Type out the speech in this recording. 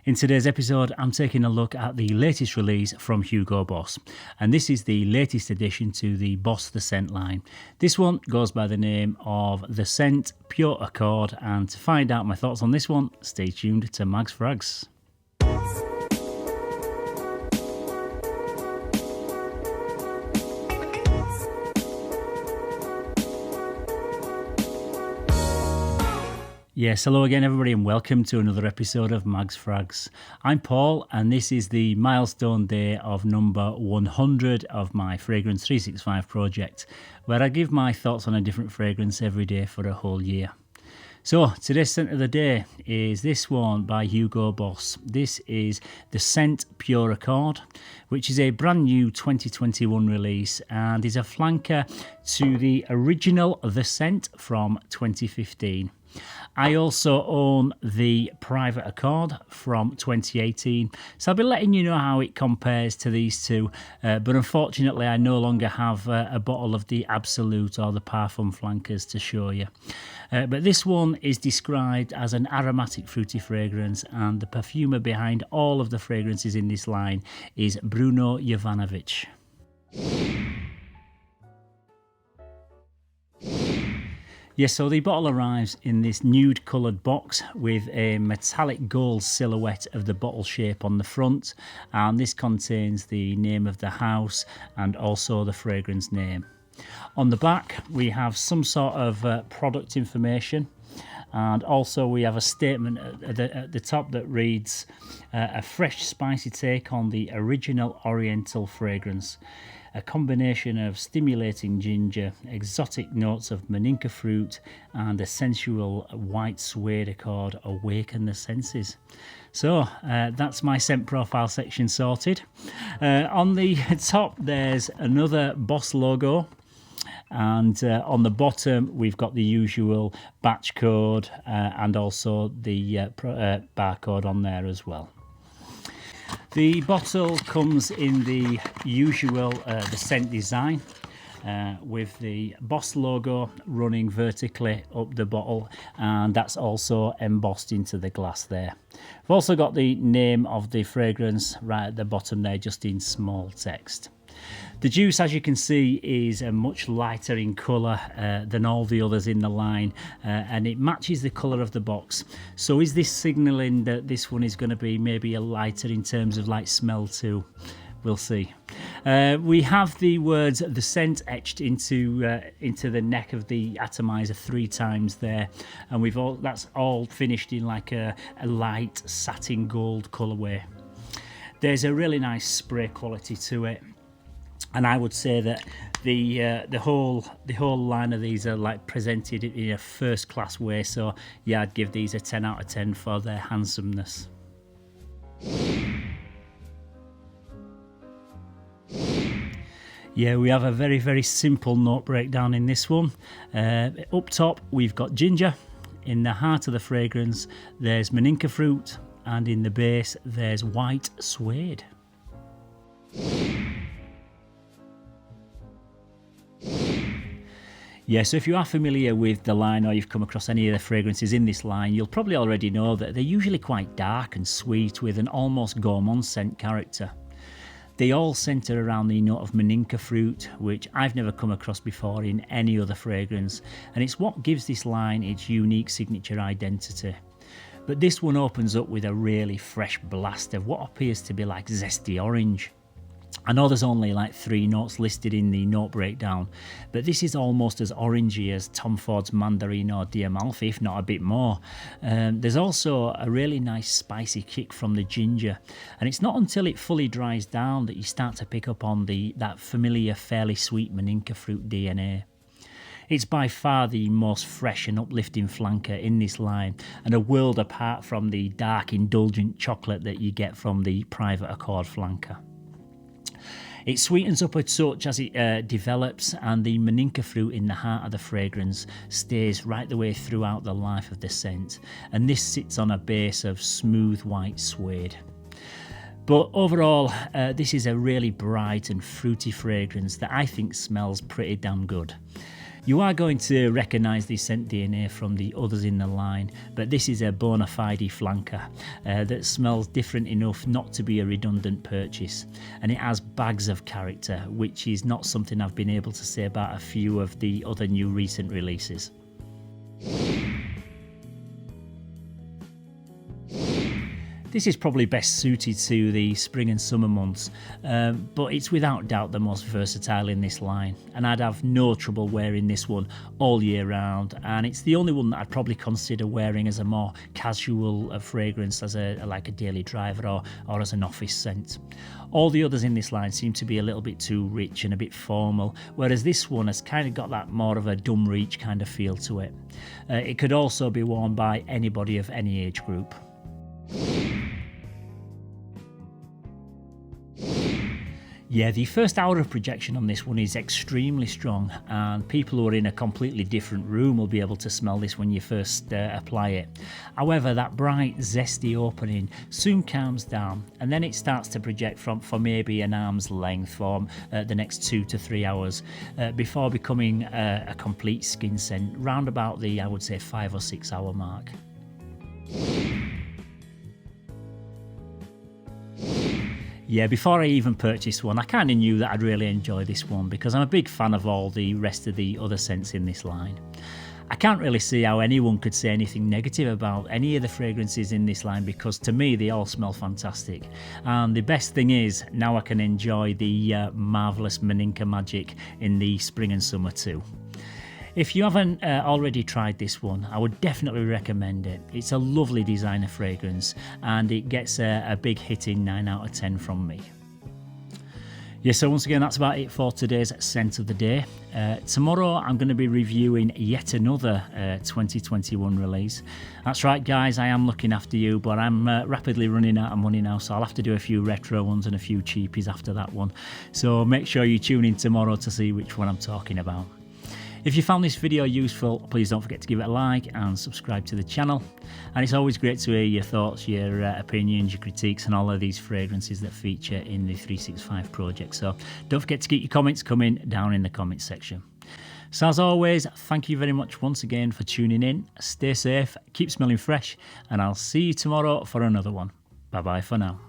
In today's episode, I'm taking a look at the latest release from HUGO Boss, and this is the latest addition to the Boss The Scent line. This one goes by the name of The Scent Pure Accord, and to find out my thoughts on this one, stay tuned to Mags Frags. Yes, hello again everybody and welcome to another episode of Mags Frags. I'm Paul and this is the milestone day of number 100 of my Fragrance 365 project, where I give my thoughts on a different fragrance every day for a whole year. So today's scent of the day is this one by HUGO Boss. This is the Scent Pure Accord, which is a brand new 2021 release and is a flanker to the original The Scent from 2015. I also own the Private Accord from 2018, so I'll be letting you know how it compares to these two, but unfortunately I no longer have a bottle of the Absolute or the Parfum flankers to show you. But this one is described as an aromatic fruity fragrance, and the perfumer behind all of the fragrances in this line is Bruno Jovanovic. Yes, so the bottle arrives in this nude coloured box with a metallic gold silhouette of the bottle shape on the front, and this contains the name of the house and also the fragrance name. On the back we have some sort of product information, and also we have a statement at the top that reads a fresh spicy take on the original oriental fragrance. A combination of stimulating ginger, exotic notes of Maninka Fruit and a sensual white Suede accord awaken the senses. So that's my scent profile section sorted. On the top there's another Boss logo, and on the bottom we've got the usual batch code and also the barcode on there as well. The bottle comes in the usual the scent design with the Boss logo running vertically up the bottle, and that's also embossed into the glass there. We've also got the name of the fragrance right at the bottom there, just in small text. The juice, as you can see, is much lighter in colour than all the others in the line, and it matches the colour of the box. So is this signalling that this one is going to be maybe a lighter in terms of like smell too? We'll see. We have the words "the scent" etched into the neck of the atomizer 3 times there, and that's all finished in like a light satin gold colourway. There's a really nice spray quality to it. And I would say that the whole line of these are like presented in a first class way. So yeah, I'd give these a 10 out of 10 for their handsomeness. Yeah, we have a very, very simple note breakdown in this one. Up top, we've got ginger. In the heart of the fragrance, there's Maninka Fruit. And in the base, there's white Suede. Yeah, so if you are familiar with the line or you've come across any of the fragrances in this line, you'll probably already know that they're usually quite dark and sweet with an almost gourmand scent character. They all centre around the note of Maninka Fruit, which I've never come across before in any other fragrance, and it's what gives this line its unique signature identity. But this one opens up with a really fresh blast of what appears to be like zesty orange. I know there's only like 3 notes listed in the note breakdown, but this is almost as orangey as Tom Ford's Mandarin or Diamalfi, if not a bit more. There's also a really nice spicy kick from the ginger, and it's not until it fully dries down that you start to pick up on that familiar, fairly sweet Maninka Fruit DNA. It's by far the most fresh and uplifting flanker in this line, and a world apart from the dark, indulgent chocolate that you get from the Private Accord flanker. It sweetens up a touch as it develops, and the Maninka Fruit in the heart of the fragrance stays right the way throughout the life of the scent, and this sits on a base of smooth white Suede. But overall, this is a really bright and fruity fragrance that I think smells pretty damn good. You are going to recognise the scent DNA from the others in the line, but this is a bona fide flanker that smells different enough not to be a redundant purchase, and it has bags of character, which is not something I've been able to say about a few of the other new recent releases. This is probably best suited to the spring and summer months, but it's without doubt the most versatile in this line, and I'd have no trouble wearing this one all year round, and it's the only one that I'd probably consider wearing as a more casual fragrance, as like a daily driver or as an office scent. All the others in this line seem to be a little bit too rich and a bit formal, whereas this one has kind of got that more of a dumb reach kind of feel to it. It could also be worn by anybody of any age group. Yeah, the first hour of projection on this one is extremely strong, and people who are in a completely different room will be able to smell this when you first apply it. However, that bright, zesty opening soon calms down, and then it starts to project for maybe an arm's length for the next 2 to 3 hours before becoming a complete skin scent round about the, I would say, 5 or 6 hour mark. Yeah, before I even purchased one, I kind of knew that I'd really enjoy this one because I'm a big fan of all the rest of the other scents in this line. I can't really see how anyone could say anything negative about any of the fragrances in this line because to me they all smell fantastic. And the best thing is, now I can enjoy the marvellous Maninka magic in the spring and summer too. If you haven't already tried this one, I would definitely recommend it. It's a lovely designer fragrance and it gets a big hitting 9 out of 10 from me. Yeah, so once again, that's about it for today's scent of the day. Tomorrow I'm going to be reviewing yet another 2021 release. That's right guys, I am looking after you, but I'm rapidly running out of money now, so I'll have to do a few retro ones and a few cheapies after that one. So make sure you tune in tomorrow to see which one I'm talking about. If you found this video useful, please don't forget to give it a like and subscribe to the channel. And it's always great to hear your thoughts, your opinions, your critiques, and all of these fragrances that feature in the 365 project. So don't forget to keep your comments coming down in the comments section. So as always, thank you very much once again for tuning in. Stay safe, keep smelling fresh, and I'll see you tomorrow for another one. Bye bye for now.